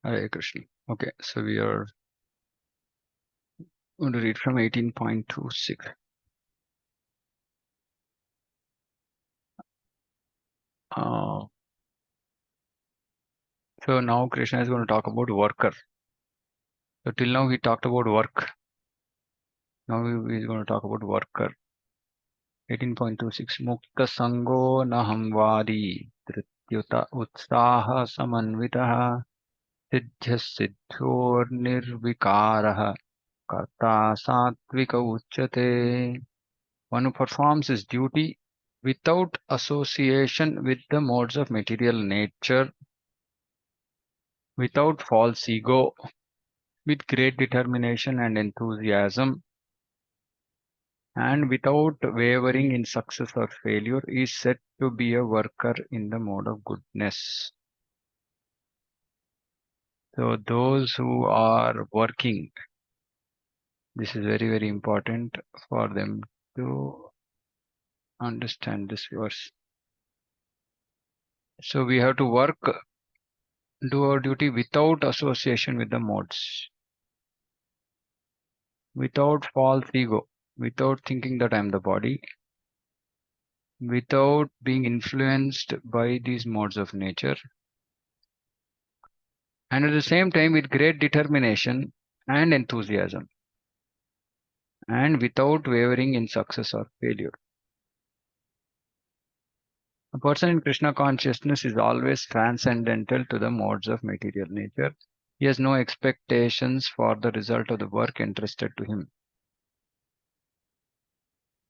Hare Krishna. Okay, so we are going to read from 18.26. So now Krishna is going to talk about worker. So till now he talked about work. Now he is going to talk about worker. 18.26 Mukta Sango Nahamvadi Trityuta Utsaha Samanvitaha Siddhya Siddhyor Nirvikaraha Karta Satvika Uchyate. One who performs his duty without association with the modes of material nature, without false ego, with great determination and enthusiasm, and without wavering in success or failure, is said to be a worker in the mode of goodness. So those who are working, this is very, very important for them to understand this verse. So we have to work, do our duty without association with the modes, without false ego, without thinking that I am the body, without being influenced by these modes of nature, and at the same time with great determination and enthusiasm, and without wavering in success or failure. A person in Krishna consciousness is always transcendental to the modes of material nature. He has no expectations for the result of the work entrusted to him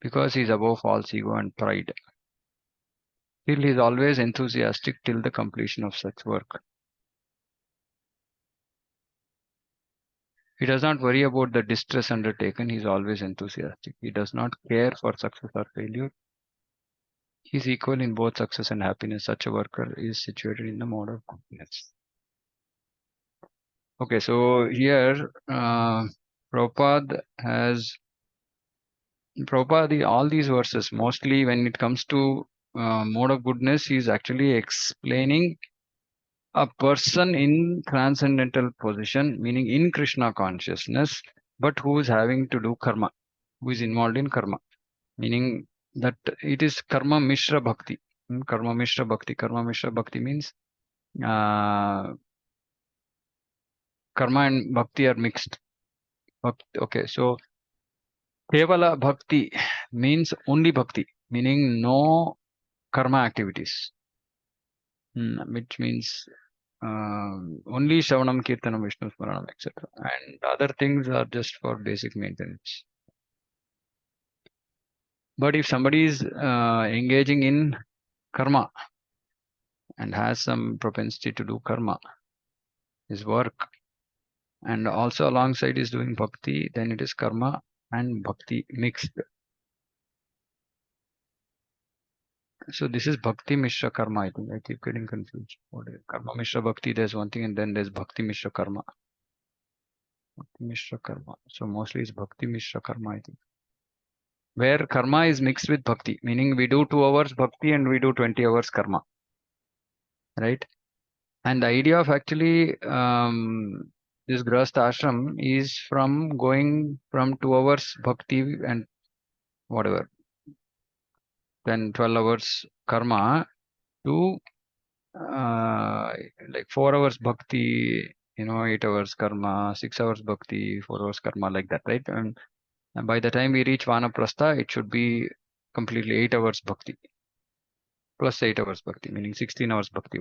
because he is above false ego and pride. Still, he is always enthusiastic till the completion of such work. He does not worry about the distress undertaken. He is always enthusiastic. He does not care for success or failure. He is equal in both success and happiness. Such a worker is situated in the mode of goodness. Okay, so here Prabhupada has all these verses, mostly when it comes to mode of goodness, he is actually explaining a person in transcendental position, meaning in Krishna consciousness, but who is having to do karma, who is involved in karma, meaning that it is karma mishra bhakti. Karma mishra bhakti. Karma mishra bhakti means karma and bhakti are mixed. Okay, so kevala bhakti means only bhakti, meaning no karma activities, which means only Shavanam, Kirtanam, Vishnu Smaranam, etc. And other things are just for basic maintenance. But if somebody is engaging in karma and has some propensity to do karma, his work, and also alongside is doing bhakti, then it is karma and bhakti mixed. So this is bhakti mishra karma. I think I keep getting confused. What is karma mishra bhakti? There's one thing, and then there's bhakti mishra karma. Bhakti mishra karma. So mostly it's bhakti mishra karma, I think. Where karma is mixed with bhakti, meaning we do 2 hours bhakti and we do 20 hours karma, right? And the idea of actually this grahastha ashram is from going from 2 hours bhakti and whatever, then 12 hours karma to like 4 hours bhakti, 8 hours karma, 6 hours bhakti, 4 hours karma, like that, right? And by the time we reach vanaprastha, it should be completely 8 hours bhakti plus 8 hours bhakti, meaning 16 hours bhakti.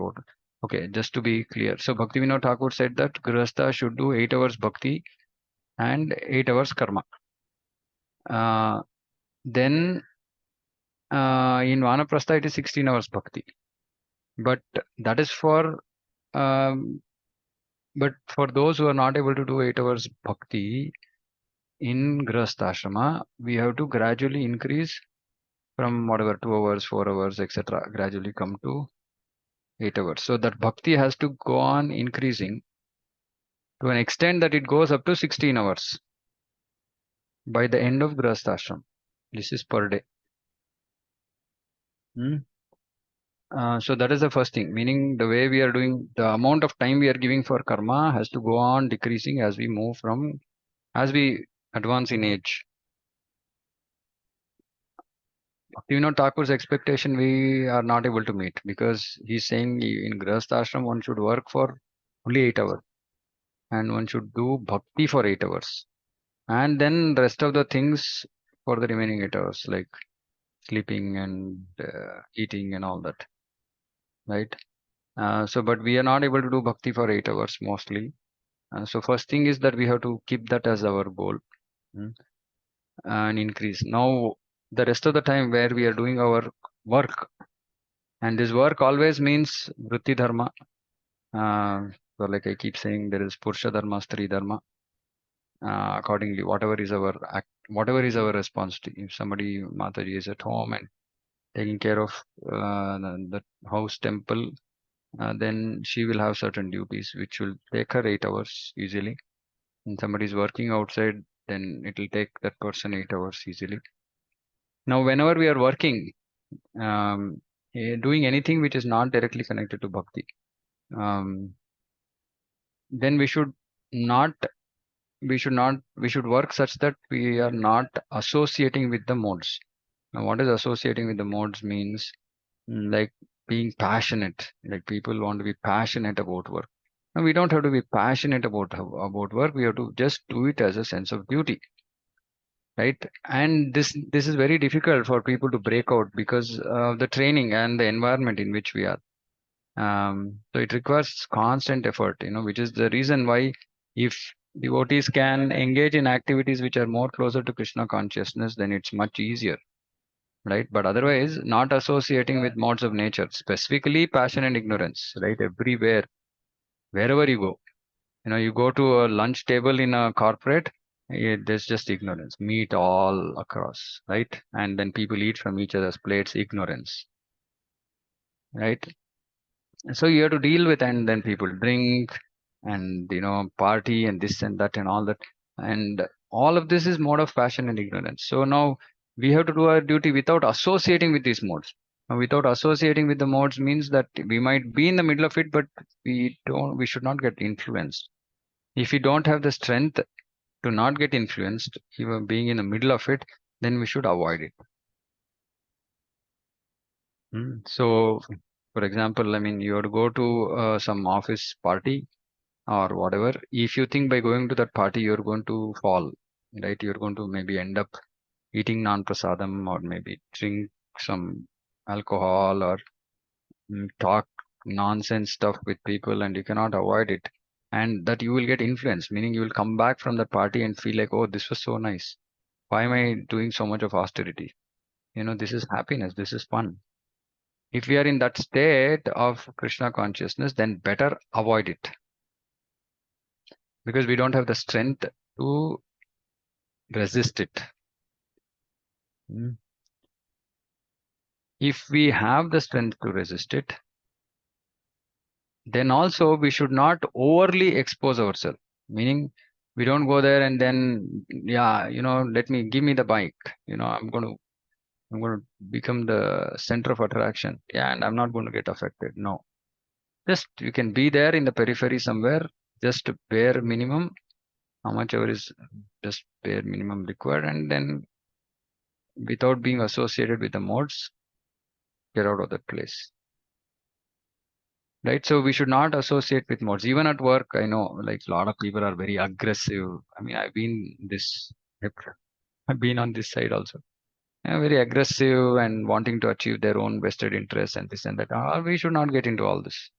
Okay, just to be clear. So Bhaktivinoda Thakur said that grihastha should do 8 hours bhakti and 8 hours karma. Then in vanaprastha it is 16 hours bhakti. But that is for but for those who are not able to do 8 hours bhakti in grihastha ashrama, we have to gradually increase from whatever 2 hours, 4 hours, etc. gradually come to 8 hours. So that bhakti has to go on increasing to an extent that it goes up to 16 hours by the end of grihastha ashram. This is per day. So that is the first thing, meaning the way we are doing, the amount of time we are giving for karma has to go on decreasing as we move from, as we advance in age. Bhaktivinoda Thakur's expectation we are not able to meet, because he's saying in Grihastha ashram one should work for only 8 hours and one should do bhakti for 8 hours, and then the rest of the things for the remaining 8 hours, like sleeping and eating and all that, right? So but we are not able to do bhakti for 8 hours mostly. So first thing is that we have to keep that as our goal, mm, and increase. Now the rest of the time where we are doing our work, and this work always means vritti dharma. So like I keep saying, there is Purusha dharma, Stri dharma. Accordingly, whatever is our responsibility. If somebody Mataji is at home and taking care of the house temple, then she will have certain duties which will take her 8 hours easily. And somebody is working outside, then it will take that person 8 hours easily. Now, whenever we are working, doing anything which is not directly connected to bhakti, um, then not we should work such that we are not associating with the modes. Now, what is associating with the modes means, like being passionate, like people want to be passionate about work. Now, we don't have to be passionate about work. We have to just do it as a sense of duty, right? And this is very difficult for people to break out because of the training and the environment in which we are. So it requires constant effort, which is the reason why, if devotees can engage in activities which are more closer to Krishna consciousness, then it's much easier, right? But otherwise, not associating with modes of nature, specifically passion and ignorance, right? Everywhere, wherever you go, you go to a lunch table in a corporate, there's just ignorance, meat all across, right? And then people eat from each other's plates, ignorance, right? So you have to deal with, and then people drink and party and this and that and all that, and all of this is mode of passion and ignorance. So now we have to do our duty without associating with these modes. Now, without associating with the modes means that we might be in the middle of it, but we should not get influenced. If we don't have the strength to not get influenced, even being in the middle of it, then we should avoid it. So for example, I mean, you have to go to some office party or whatever. If you think by going to that party you're going to fall, right? You're going to maybe end up eating non prasadam, or maybe drink some alcohol, or talk nonsense stuff with people, and you cannot avoid it. And that you will get influenced, meaning you will come back from that party and feel like, oh, this was so nice. Why am I doing so much of austerity? This is happiness, this is fun. If we are in that state of Krishna consciousness, then better avoid it, because we don't have the strength to resist it. If we have the strength to resist it, then also we should not overly expose ourselves. Meaning, we don't go there and then, yeah, give me the bike. I'm going to become the center of attraction. Yeah, and I'm not going to get affected. No, just you can be there in the periphery somewhere, just bare minimum, how much ever is just bare minimum required, and then without being associated with the modes, get out of that place. Right, so we should not associate with modes. Even at work, I know, like, a lot of people are very aggressive. I mean, I've been on this side also. Very aggressive and wanting to achieve their own vested interests and this and that. We should not get into all this.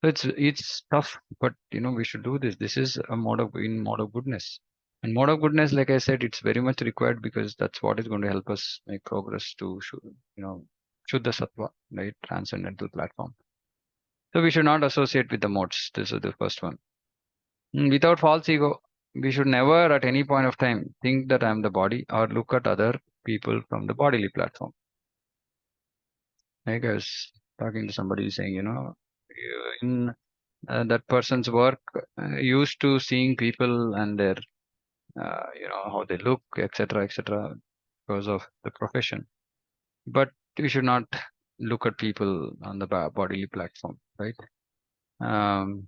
So it's tough, but we should do this. This is a mode of goodness. And mode of goodness, like I said, it's very much required, because that's what is going to help us make progress to Shuddha Sattva, right? Transcendental platform. So we should not associate with the modes. This is the first one. Without false ego, we should never at any point of time think that I am the body, or look at other people from the bodily platform. Like I was talking to somebody saying, in that person's work, used to seeing people and their, how they look, etc., etc., because of the profession. But we should not look at people on the bodily platform, right? Um,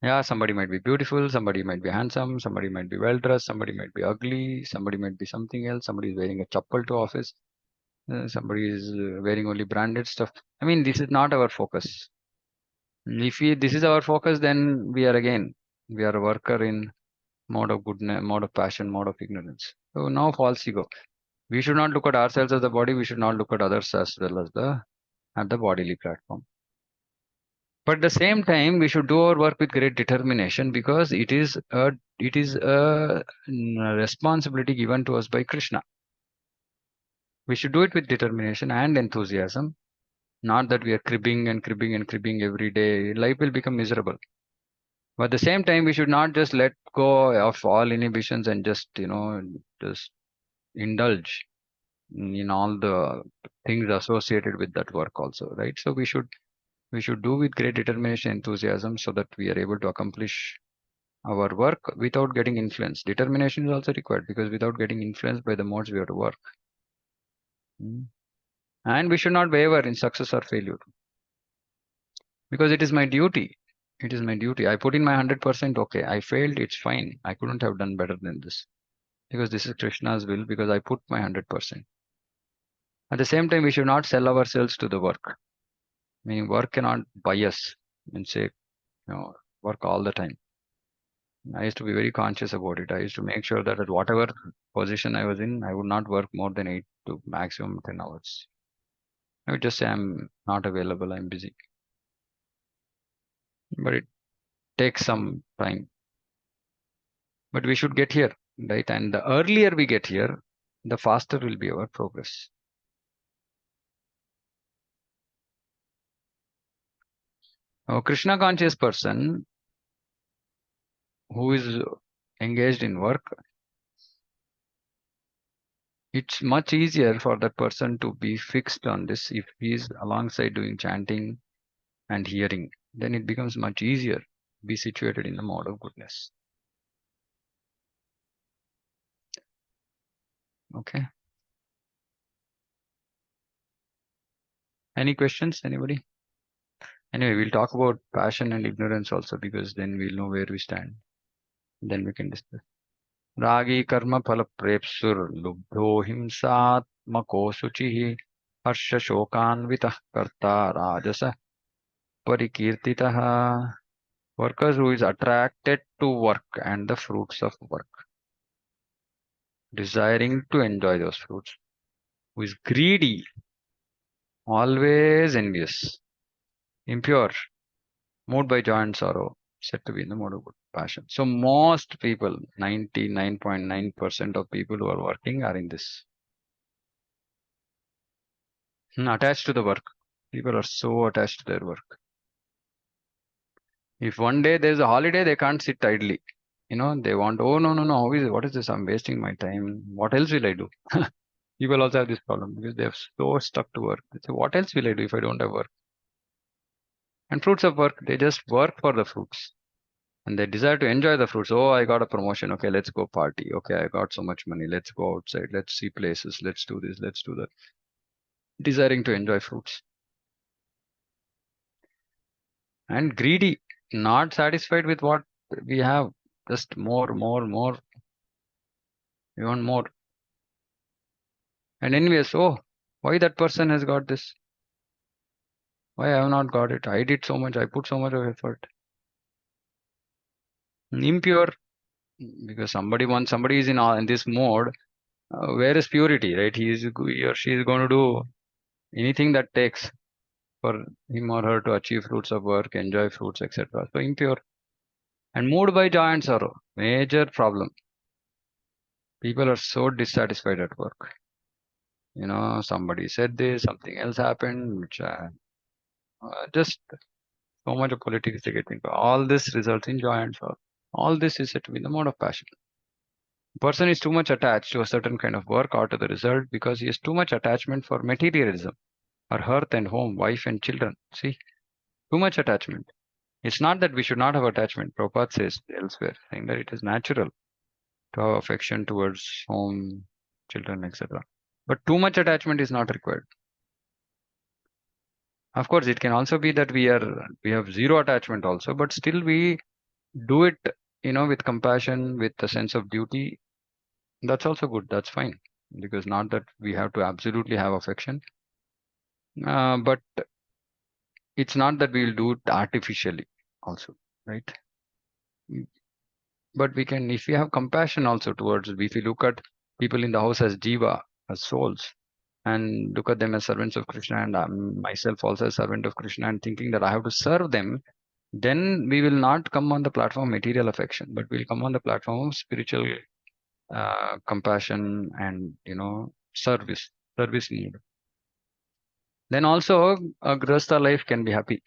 yeah, somebody might be beautiful, somebody might be handsome, somebody might be well dressed, somebody might be ugly, somebody might be something else, somebody is wearing a chappal to office, somebody is wearing only branded stuff. I mean, this is not our focus. If this is our focus, then we are a worker in mode of goodness, mode of passion, mode of ignorance. So now false ego. We should not look at ourselves as the body. We should not look at others as well as the at the bodily platform. But at the same time, we should do our work with great determination because it is a responsibility given to us by Krishna. We should do it with determination and enthusiasm. Not that we are cribbing and cribbing and cribbing every day. Life will become miserable. But at the same time, we should not just let go of all inhibitions and just indulge in all the things associated with that work also, right? So we should do with great determination, enthusiasm, so that we are able to accomplish our work without getting influenced. Determination is also required because without getting influenced by the modes, we have to work. And we should not waver in success or failure because it is my duty. It is my duty. I put in my 100%. Okay, I failed. It's fine. I couldn't have done better than this because this is Krishna's will because I put my 100%. At the same time, we should not sell ourselves to the work. Meaning, work cannot buy us and say, work all the time. I used to be very conscious about it. I used to make sure that at whatever position I was in, I would not work more than 8 to maximum 10 hours. I would just say, I'm not available, I'm busy. But it takes some time. But we should get here, right? And the earlier we get here, the faster will be our progress. A Krishna conscious person who is engaged in work, it's much easier for that person to be fixed on this if he is alongside doing chanting and hearing. Then it becomes much easier to be situated in the mode of goodness. Okay. Any questions? Anybody? Anyway, we'll talk about passion and ignorance also because then we'll know where we stand. Then we can discuss. Ragi karma phala prepsur lubdho himsatmako suchihi harsha shokanvitah karta rajasa parikirtitah. Workers who is attracted to work and the fruits of work, desiring to enjoy those fruits, who is greedy, always envious, impure, moved by joy and sorrow, said to be in the mode of good passion. So most people, 99.9% of people who are working are in this. Attached to the work. People are so attached to their work. If one day there's a holiday, they can't sit idly. They want, oh, no, no, no, what is this? I'm wasting my time. What else will I do? People also have this problem because they're so stuck to work. They say, what else will I do if I don't have work? And fruits of work, they just work for the fruits. And they desire to enjoy the fruits. Oh, I got a promotion. Okay, let's go party. Okay, I got so much money. Let's go outside. Let's see places. Let's do this. Let's do that. Desiring to enjoy fruits. And greedy, not satisfied with what we have. Just more, more, more. We want more. And envious. Oh, why that person has got this? Why I have not got it? I did so much. I put so much of effort. Impure, because somebody is in this mode. Where is purity, right? He or she is going to do anything that takes for him or her to achieve fruits of work, enjoy fruits, etc. So impure and moved by joy and sorrow. Major problem. People are so dissatisfied at work. Somebody said this, something else happened, which just so much of politics they get into. All this results in joy and sorrow. All this is said to be the mode of passion. Person is too much attached to a certain kind of work or to the result because he has too much attachment for materialism or hearth and home, wife and children. See, too much attachment. It's not that we should not have attachment. Prabhupada says elsewhere, saying that it is natural to have affection towards home, children, etc. But too much attachment is not required. Of course, it can also be that we have zero attachment also, but still we do it, with compassion, with a sense of duty. That's also good. That's fine. Because not that we have to absolutely have affection, but it's not that we'll do it artificially also, right? Mm, But we can, if we have compassion also towards, if we look at people in the house as jiva, as souls, and look at them as servants of Krishna, and myself also a servant of Krishna, and thinking that I have to serve them, then we will not come on the platform of material affection, but we'll come on the platform of spiritual compassion and service need. Then also a grahastha life can be happy,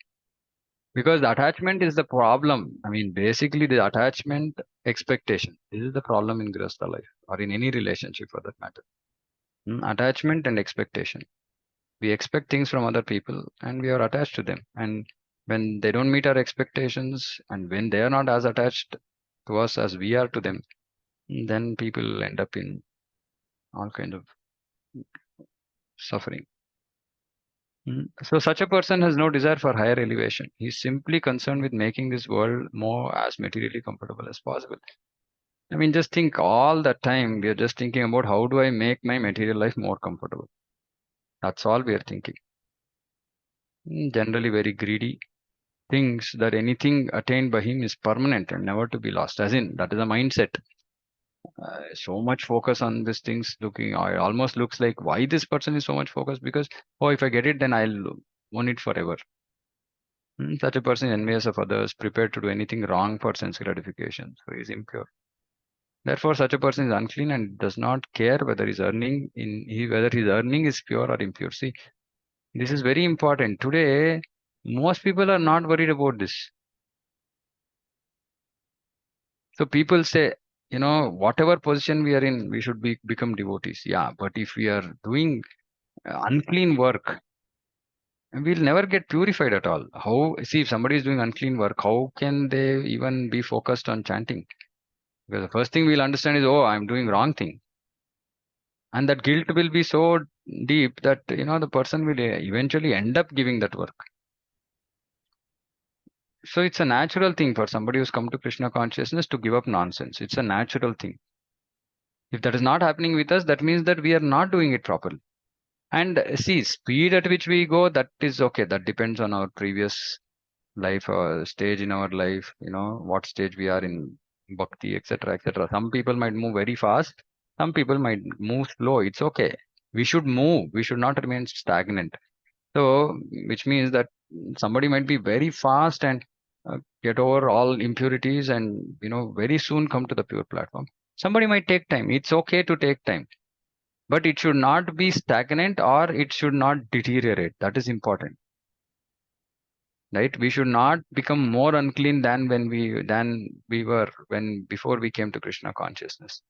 because the attachment is the problem. I mean, basically the attachment expectation. This is the problem in grahastha life or in any relationship for that matter. Attachment and expectation. We expect things from other people and we are attached to them. And when they don't meet our expectations and when they are not as attached to us as we are to them, then people end up in all kind of suffering. So such a person has no desire for higher elevation. He's simply concerned with making this world more as materially comfortable as possible. I mean, just think all the time we are just thinking about how do I make my material life more comfortable. That's all we are thinking. Generally very greedy, thinks that anything attained by him is permanent and never to be lost. As in, that is a mindset. So much focus on these things, looking, or it almost looks like why this person is so much focused, because, oh, if I get it, then I'll own it forever. Such a person is envious of others, prepared to do anything wrong for sense gratification. So he is impure. Therefore, such a person is unclean and does not care whether whether his earning is pure or impure. See, this is very important. Today, most people are not worried about this. So people say, whatever position we are in, we should become devotees. Yeah, but if we are doing unclean work, we'll never get purified at all. How, see, if somebody is doing unclean work, how can they even be focused on chanting? Because the first thing we'll understand is, oh, I'm doing wrong thing. And that guilt will be so deep that, the person will eventually end up giving that work. So it's a natural thing for somebody who's come to Krishna consciousness to give up nonsense. It's a natural thing. If that is not happening with us, that means that we are not doing it properly. And see, speed at which we go, that is okay. That depends on our previous life or stage in our life, what stage we are in bhakti, etc., etc. Some people might move very fast. Some people might move slow. It's okay. We should move. We should not remain stagnant. So, which means that somebody might be very fast and get over all impurities and, very soon come to the pure platform. Somebody might take time. It's okay to take time, but it should not be stagnant or it should not deteriorate. That is important, right? We should not become more unclean than we were when before we came to Krishna consciousness.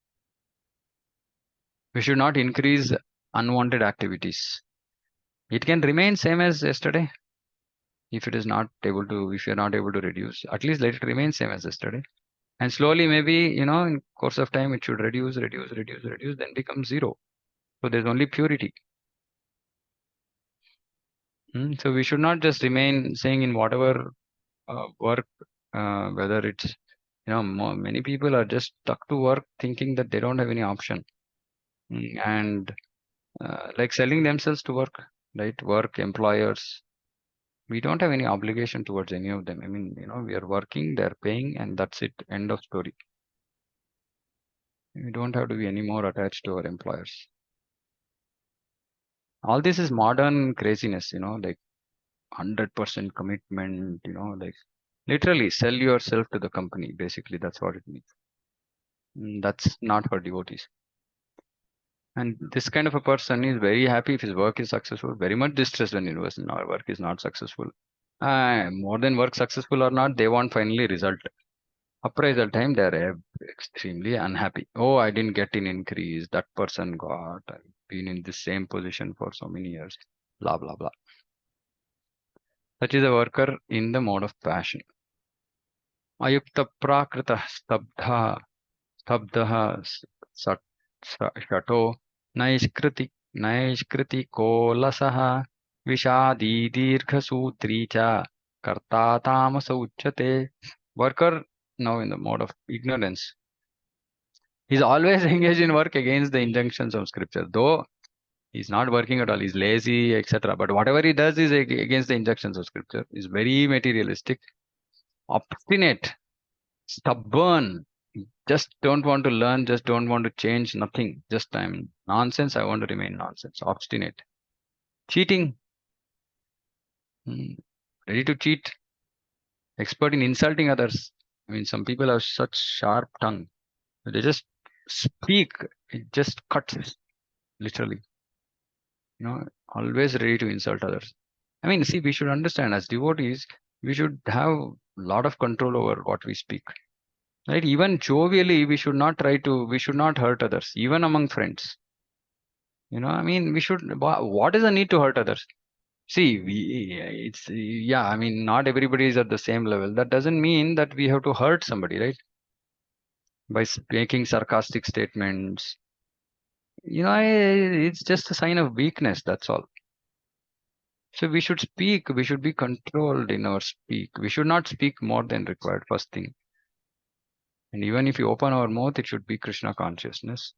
We should not increase unwanted activities. It can remain same as yesterday. If you're not able to reduce, at least let it remain same as yesterday. And slowly, maybe, in course of time, it should reduce, then become zero. So there's only purity. So we should not just remain saying in whatever work, whether it's, many people are just stuck to work thinking that they don't have any option. And like selling themselves to work, right? Work, employers, we don't have any obligation towards any of them. I mean, we are working, they're paying, and that's it. End of story. We don't have to be any more attached to our employers. All this is modern craziness, like 100% commitment, like literally sell yourself to the company. Basically, that's what it means. That's not for devotees. And this kind of a person is very happy if his work is successful, very much distressed when our work is not successful. More than work successful or not, they want finally result. Appraisal time, they're extremely unhappy. Oh, I didn't get an increase. That person got. I've been in the same position for so many years. Blah, blah, blah. Such is a worker in the mode of passion. Ayukta prakrita stabdha shato naishkriti kolasaha Vishadi dirgha sutri cha karta tamasa uchyate. Worker, now in the mode of ignorance, he's always engaged in work against the injunctions of scripture. Though he's not working at all, he's lazy, etc. But whatever he does is against the injunctions of scripture. He's very materialistic, obstinate, stubborn. Just don't want to learn, just don't want to change, nothing. Just I'm nonsense, I want to remain nonsense. Obstinate. Cheating. Ready to cheat. Expert in insulting others. I mean, some people have such sharp tongue. They just speak, it just cuts, literally. Always ready to insult others. I mean, see, we should understand as devotees, we should have a lot of control over what we speak. Right? Even jovially, we should not hurt others, even among friends. I mean, what is the need to hurt others? See, I mean, not everybody is at the same level. That doesn't mean that we have to hurt somebody, right? By making sarcastic statements. It's just a sign of weakness, that's all. So we should speak, we should be controlled in our speak. We should not speak more than required, first thing. And even if you open our mouth, it should be Krishna consciousness.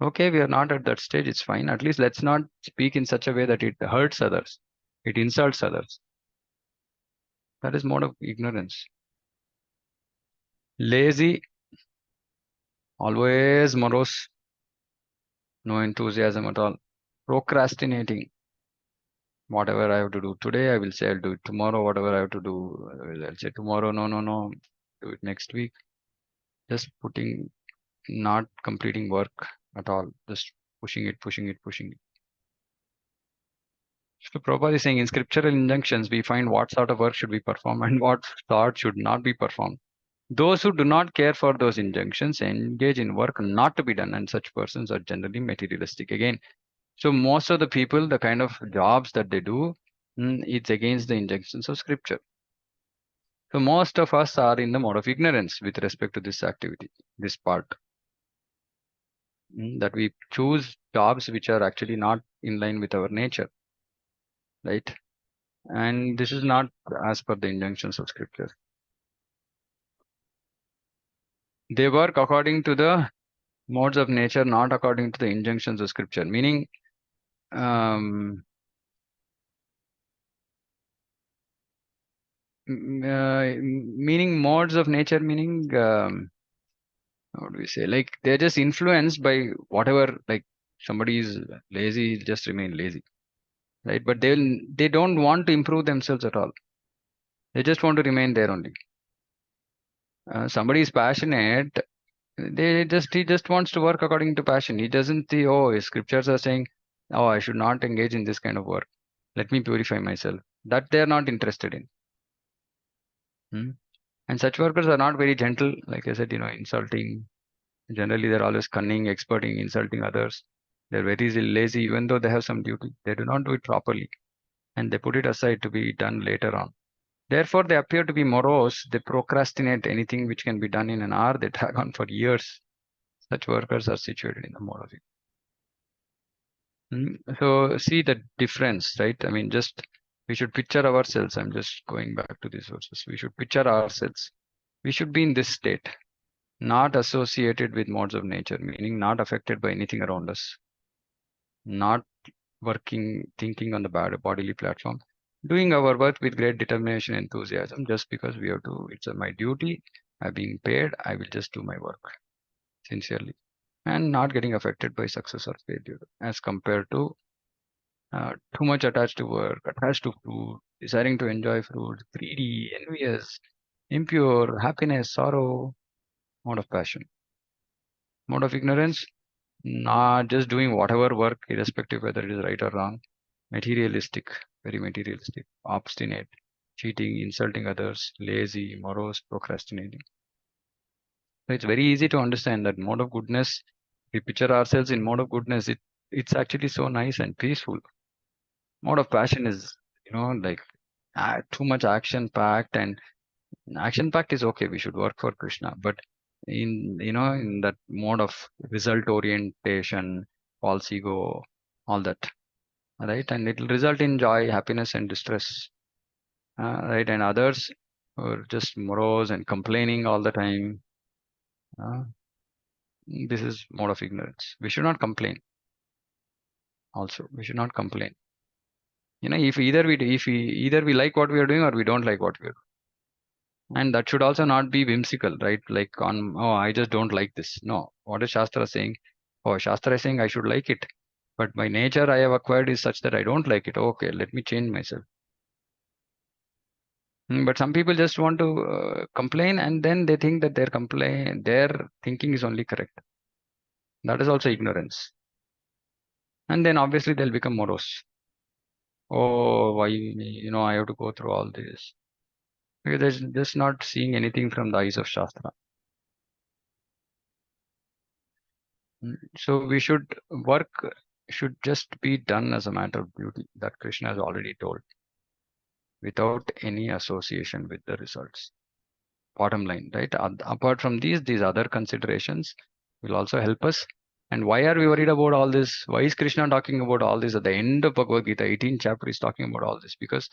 Okay, we are not at that stage, it's fine. At least let's not speak in such a way that it hurts others, it insults others. That is mode of ignorance. Lazy, always morose, no enthusiasm at all. Procrastinating. Whatever I have to do today, I will say I'll do it tomorrow. Whatever I have to do, I'll say tomorrow. No. Do it next week. Just not completing work at all. Just pushing it. So Prabhupada is saying in scriptural injunctions, we find what sort of work should be performed and what sort should not be performed. Those who do not care for those injunctions engage in work not to be done, and such persons are generally materialistic. Again, so most of the people, the kind of jobs that they do, it's against the injunctions of scripture. So most of us are in the mode of ignorance with respect to this activity, this part. That we choose jobs which are actually not in line with our nature, right? And this is not as per the injunctions of scripture. They work according to the modes of nature, not according to the injunctions of scripture. Meaning, meaning modes of nature, meaning how do we say? Like they're just influenced by whatever. Like somebody is lazy, just remain lazy, right? But they don't want to improve themselves at all. They just want to remain there only. Somebody is passionate. He just wants to work according to passion. He doesn't see, oh, his scriptures are saying, oh, I should not engage in this kind of work. Let me purify myself. That they are not interested in. And such workers are not very gentle. Like I said, insulting. Generally, they're always cunning, expert in insulting others. They're very lazy, even though they have some duty. They do not do it properly. And they put it aside to be done later on. Therefore, they appear to be morose. They procrastinate anything which can be done in an hour. They drag on for years. Such workers are situated in the mode of it. So see the difference, right? I mean, we should picture ourselves. I'm just going back to these verses. We should picture ourselves. We should be in this state, not associated with modes of nature, meaning not affected by anything around us, not thinking on the bodily platform, doing our work with great determination and enthusiasm just because we have to. It's my duty. I'm being paid. I will just do my work sincerely and not getting affected by success or failure as compared to too much attached to work, attached to fruit, desiring to enjoy fruit, greedy, envious, impure, happiness, sorrow, mode of passion, mode of ignorance, not just doing whatever work, irrespective whether it is right or wrong, materialistic, very materialistic, obstinate, cheating, insulting others, lazy, morose, procrastinating. So it's very easy to understand that mode of goodness. We picture ourselves in mode of goodness. It's actually so nice and peaceful. Mode of passion is, like too much action packed, and action packed is okay. We should work for Krishna, but in that mode of result orientation, false ego, all that, right? And it will result in joy, happiness, and distress, right? And others who are just morose and complaining all the time. Uh, this is mode of ignorance. We should not complain. Also, we should not complain. If either we like what we are doing or we don't like what we are doing. And that should also not be whimsical, right? Like oh, I just don't like this. No. What is Shastra saying? Oh, Shastra is saying I should like it. But my nature I have acquired is such that I don't like it. Okay, let me change myself. But some people just want to complain, and then they think that their thinking is only correct. That is also ignorance. And then obviously they'll become morose. Oh, why I have to go through all this? Because they're just not seeing anything from the eyes of Shastra. So work should just be done as a matter of duty, that Krishna has already told, without any association with the results. Bottom line, right? Apart from these other considerations will also help us. And why are we worried about all this? Why is Krishna talking about all this at the end of Bhagavad Gita? 18th chapter is talking about all this because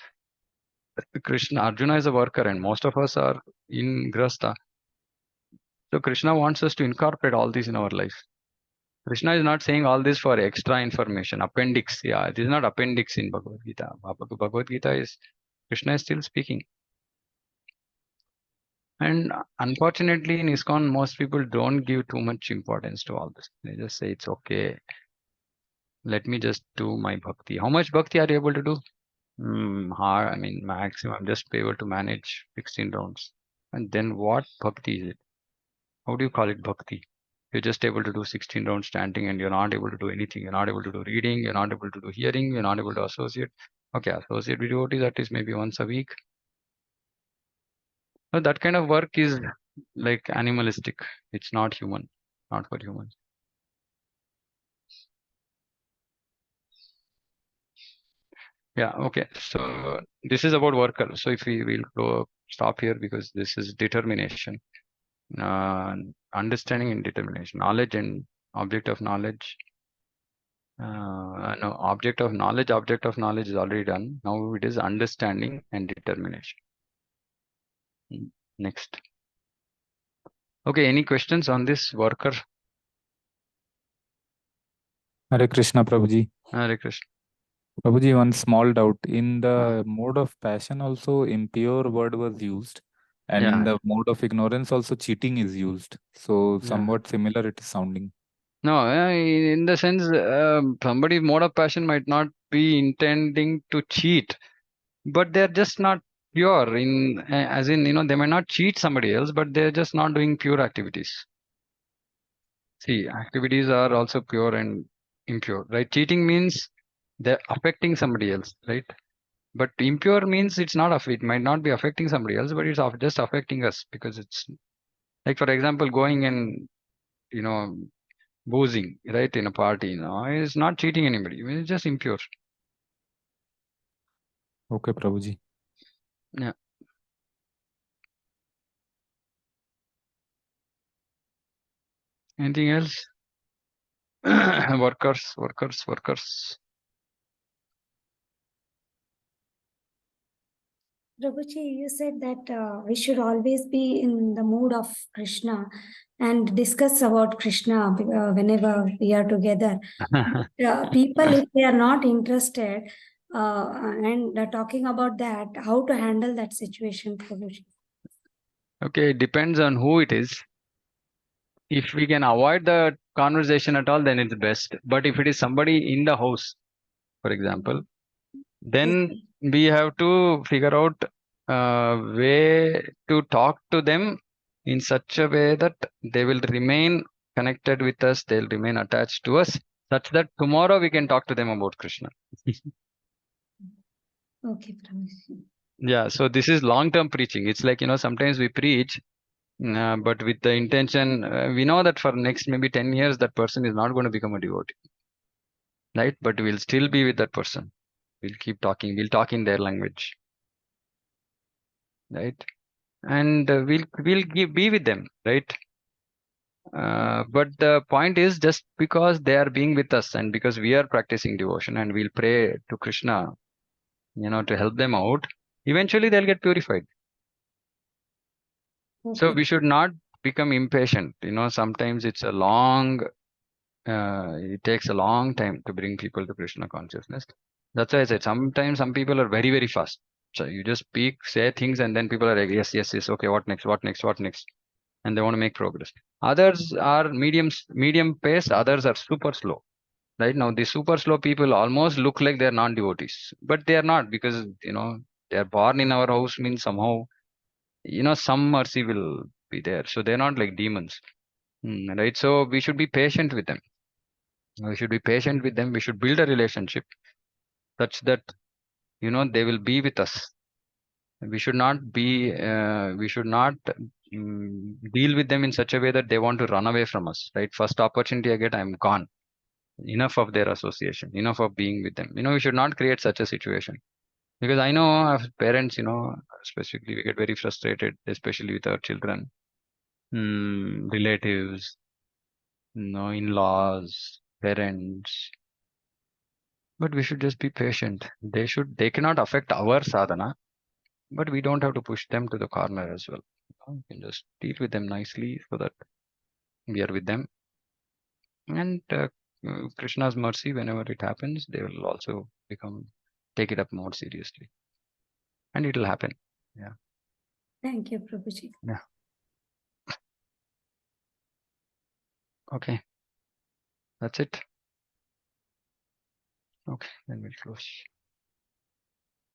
Arjuna is a worker and most of us are in Grasta. So Krishna wants us to incorporate all this in our life. Krishna is not saying all this for extra information, appendix. Yeah, it is not appendix in Bhagavad Gita. Bhagavad Gita is, Krishna is still speaking. And unfortunately, in ISKCON, most people don't give too much importance to all this. They just say, it's okay. Let me just do my bhakti. How much bhakti are you able to do? Maximum, just be able to manage 16 rounds. And then what bhakti is it? How do you call it bhakti? You're just able to do 16 rounds chanting and you're not able to do anything. You're not able to do reading. You're not able to do hearing. You're not able to associate. Okay, associate with devotees, that is maybe once a week. But that kind of work is like animalistic. It's not human, not for humans. Yeah, okay. So this is about worker. So if we will go stop here because this is determination. Understanding and determination. Knowledge and object of knowledge. No, object of knowledge is already done. Now it is understanding and determination. Next. Okay, any questions on this worker? Hare Krishna, Prabhuji. Hare Krishna. Prabhuji, one small doubt. In the mode of passion also impure word was used. And in the mode of ignorance also cheating is used. So somewhat similar it is sounding. No, in the sense, somebody's mode of passion might not be intending to cheat, but they're just not pure. As in, they might not cheat somebody else, but they're just not doing pure activities. See, activities are also pure and impure, right? Cheating means they're affecting somebody else, right? But impure means it might not be affecting somebody else, but it's just affecting us because it's like, for example, going and, boozing, right, in a party, is not cheating anybody. It's just impure. Okay, Prabhuji. Yeah. Anything else? Workers. Prabhuji, you said that we should always be in the mood of Krishna and discuss about Krishna whenever we are together. People, if they are not interested and talking about that, how to handle that situation, Prabhuji? Okay, it depends on who it is. If we can avoid the conversation at all, then it's best. But if it is somebody in the house, for example, then we have to figure out a way to talk to them in such a way that they will remain connected with us, they'll remain attached to us, such that tomorrow we can talk to them about Krishna. Okay, Prabhuji. Yeah, so this is long-term preaching. It's like, sometimes we preach, but with the intention, we know that for next maybe 10 years, that person is not going to become a devotee, right? But we'll still be with that person. We'll keep talking. We'll talk in their language, right? And be with them, right? But the point is, just because they are being with us and because we are practicing devotion and we'll pray to Krishna, to help them out, eventually they'll get purified. So we should not become impatient. Sometimes it's a long, it takes a long time to bring people to Krishna consciousness. That's why I said sometimes some people are very, very fast. So you just speak, say things, and then people are like, yes, yes, yes, okay, what next, what next, what next? And they want to make progress. Others are medium pace, others are super slow. Right now, the super slow people almost look like they're non-devotees, but they are not, because they are born in our house, means somehow some mercy will be there. So they're not like demons. Right? So we should be patient with them. We should be patient with them. We should build a relationship such that they will be with us. We should not be. We should not deal with them in such a way that they want to run away from us. Right? First opportunity I get, I'm gone. Enough of their association. Enough of being with them. We should not create such a situation. Because I know as parents, specifically, we get very frustrated, especially with our children, relatives, in-laws, parents. But we should just be patient. They cannot affect our sadhana, but we don't have to push them to the corner as well. We can just deal with them nicely so that we are with them. And Krishna's mercy, whenever it happens, they will also take it up more seriously. And it will happen. Yeah. Thank you, Prabhuji. Yeah. Okay. That's it. Okay, then we'll close.